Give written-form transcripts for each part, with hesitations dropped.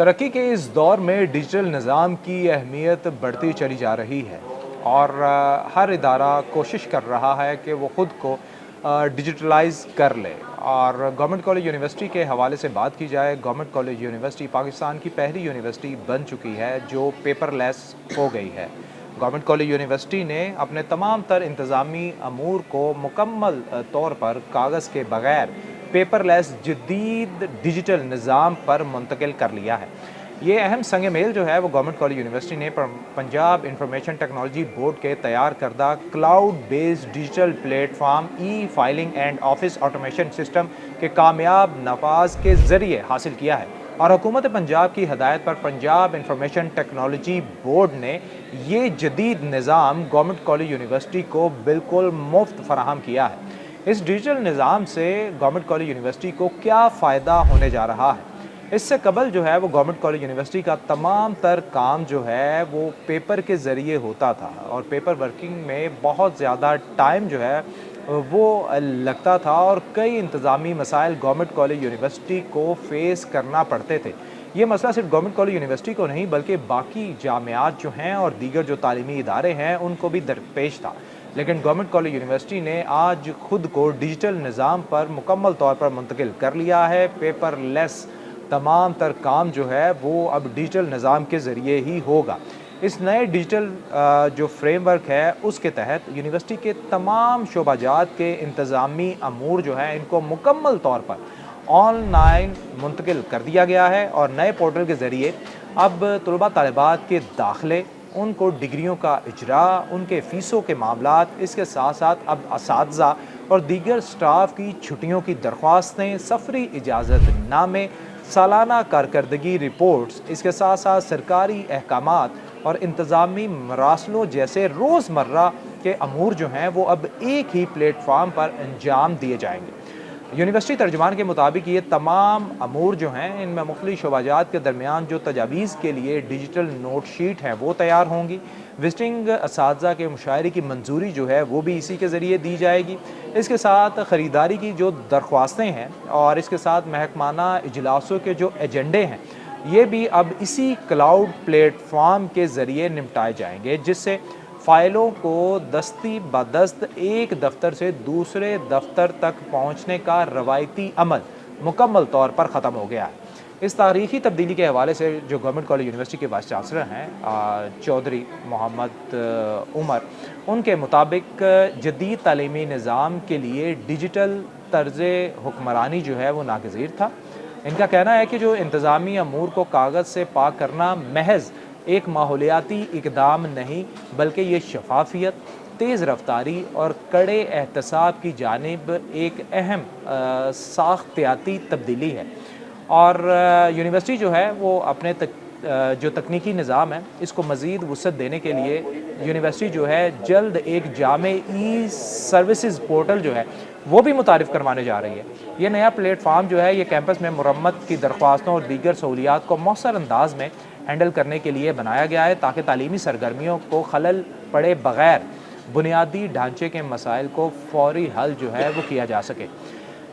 ترقی کے اس دور میں ڈیجیٹل نظام کی اہمیت بڑھتی چلی جا رہی ہے اور ہر ادارہ کوشش کر رہا ہے کہ وہ خود کو ڈیجیٹلائز کر لے۔ اور گورنمنٹ کالج یونیورسٹی کے حوالے سے بات کی جائے، گورنمنٹ کالج یونیورسٹی پاکستان کی پہلی یونیورسٹی بن چکی ہے جو پیپر لیس ہو گئی ہے۔ گورنمنٹ کالج یونیورسٹی نے اپنے تمام تر انتظامی امور کو مکمل طور پر کاغذ کے بغیر پیپر لیس جدید ڈیجیٹل نظام پر منتقل کر لیا ہے۔ یہ اہم سنگ میل جو ہے وہ گورنمنٹ کالج یونیورسٹی نے پنجاب انفارمیشن ٹیکنالوجی بورڈ کے تیار کردہ cloud based digital plate form E filing and office automation system کے کامیاب نفاذ کے ذریعے حاصل کیا ہے، اور حکومت پنجاب کی ہدایت پر پنجاب انفارمیشن ٹیکنالوجی بورڈ نے یہ جدید نظام گورنمنٹ کالج یونیورسٹی کو بالکل مفت فراہم کیا ہے۔ اس ڈیجیٹل نظام سے گورنمنٹ کالج یونیورسٹی کو کیا فائدہ ہونے جا رہا ہے؟ اس سے قبل جو ہے وہ گورنمنٹ کالج یونیورسٹی کا تمام تر کام جو ہے وہ پیپر کے ذریعے ہوتا تھا، اور پیپر ورکنگ میں بہت زیادہ ٹائم جو ہے وہ لگتا تھا، اور کئی انتظامی مسائل گورنمنٹ کالج یونیورسٹی کو فیس کرنا پڑتے تھے۔ یہ مسئلہ صرف گورنمنٹ کالج یونیورسٹی کو نہیں بلکہ باقی جامعات جو ہیں اور دیگر جو تعلیمی ادارے ہیں ان کو بھی درپیش تھا، لیکن گورنمنٹ کالج یونیورسٹی نے آج خود کو ڈیجیٹل نظام پر مکمل طور پر منتقل کر لیا ہے۔ پیپر لیس تمام تر کام جو ہے وہ اب ڈیجیٹل نظام کے ذریعے ہی ہوگا۔ اس نئے ڈیجیٹل جو فریم ورک ہے اس کے تحت یونیورسٹی کے تمام شعبہ جات کے انتظامی امور جو ہیں ان کو مکمل طور پر آن لائن منتقل کر دیا گیا ہے، اور نئے پورٹل کے ذریعے اب طلباء طالبات کے داخلے، ان کو ڈگریوں کا اجراء، ان کے فیسوں کے معاملات، اس کے ساتھ ساتھ اب اساتذہ اور دیگر سٹاف کی چھٹیوں کی درخواستیں، سفری اجازت نامے، سالانہ کارکردگی رپورٹس، اس کے ساتھ ساتھ سرکاری احکامات اور انتظامی مراسلوں جیسے روزمرہ کے امور جو ہیں وہ اب ایک ہی پلیٹ فارم پر انجام دیے جائیں گے۔ یونیورسٹی ترجمان کے مطابق یہ تمام امور جو ہیں ان میں مختلف شعبہ جات کے درمیان جو تجاویز کے لیے ڈیجیٹل نوٹ شیٹ ہیں وہ تیار ہوں گی۔ وزٹنگ اساتذہ کے مشاعرے کی منظوری جو ہے وہ بھی اسی کے ذریعے دی جائے گی۔ اس کے ساتھ خریداری کی جو درخواستیں ہیں اور اس کے ساتھ محکمانہ اجلاسوں کے جو ایجنڈے ہیں یہ بھی اب اسی کلاؤڈ پلیٹ فارم کے ذریعے نمٹائے جائیں گے، جس سے فائلوں کو دستی بدست ایک دفتر سے دوسرے دفتر تک پہنچنے کا روایتی عمل مکمل طور پر ختم ہو گیا ہے۔ اس تاریخی تبدیلی کے حوالے سے جو گورنمنٹ کالج یونیورسٹی کے وائس چانسلر ہیں چودھری محمد عمر، ان کے مطابق جدید تعلیمی نظام کے لیے ڈیجیٹل طرز حکمرانی جو ہے وہ ناگزیر تھا۔ ان کا کہنا ہے کہ جو انتظامی امور کو کاغذ سے پاک کرنا محض ایک ماحولیاتی اقدام نہیں بلکہ یہ شفافیت، تیز رفتاری اور کڑے احتساب کی جانب ایک اہم ساختیاتی تبدیلی ہے، اور یونیورسٹی جو ہے وہ اپنے جو تکنیکی نظام ہے اس کو مزید وسعت دینے کے لیے یونیورسٹی جو ہے جلد ایک جامع ای سروسز پورٹل جو ہے وہ بھی متعارف کروانے جا رہی ہے۔ یہ نیا پلیٹ فارم جو ہے یہ کیمپس میں مرمت کی درخواستوں اور دیگر سہولیات کو مؤثر انداز میں ہینڈل کرنے کے لیے بنایا گیا ہے، تاکہ تعلیمی سرگرمیوں کو خلل پڑے بغیر بنیادی ڈھانچے کے مسائل کو فوری حل جو ہے وہ کیا جا سکے۔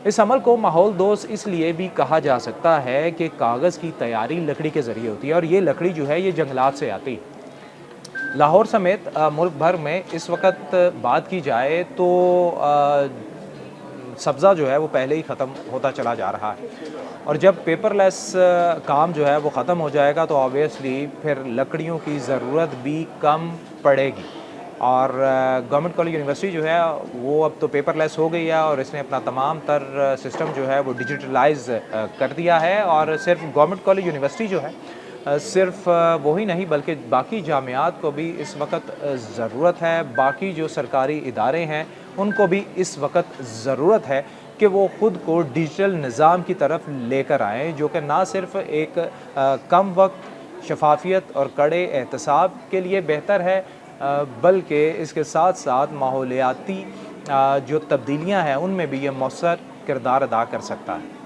اس عمل کو ماحول دوست اس لیے بھی کہا جا سکتا ہے کہ کاغذ کی تیاری لکڑی کے ذریعے ہوتی ہے، اور یہ لکڑی جو ہے یہ جنگلات سے آتی ہے۔ لاہور سمیت ملک بھر میں اس وقت بات کی جائے تو سبزہ جو ہے وہ پہلے ہی ختم ہوتا چلا جا رہا ہے، اور جب پیپر لیس کام جو ہے وہ ختم ہو جائے گا تو آبویسلی پھر لکڑیوں کی ضرورت بھی کم پڑے گی، اور گورنمنٹ کالج یونیورسٹی جو ہے وہ اب تو پیپر لیس ہو گئی ہے، اور اس نے اپنا تمام تر سسٹم جو ہے وہ ڈیجیٹلائز کر دیا ہے، اور صرف گورنمنٹ کالج یونیورسٹی جو ہے صرف وہی نہیں بلکہ باقی جامعات کو بھی اس وقت ضرورت ہے، باقی جو سرکاری ادارے ہیں ان کو بھی اس وقت ضرورت ہے کہ وہ خود کو ڈیجیٹل نظام کی طرف لے کر آئیں، جو کہ نہ صرف ایک کم وقت، شفافیت اور کڑے احتساب کے لیے بہتر ہے بلکہ اس کے ساتھ ساتھ ماحولیاتی جو تبدیلیاں ہیں ان میں بھی یہ مؤثر کردار ادا کر سکتا ہے۔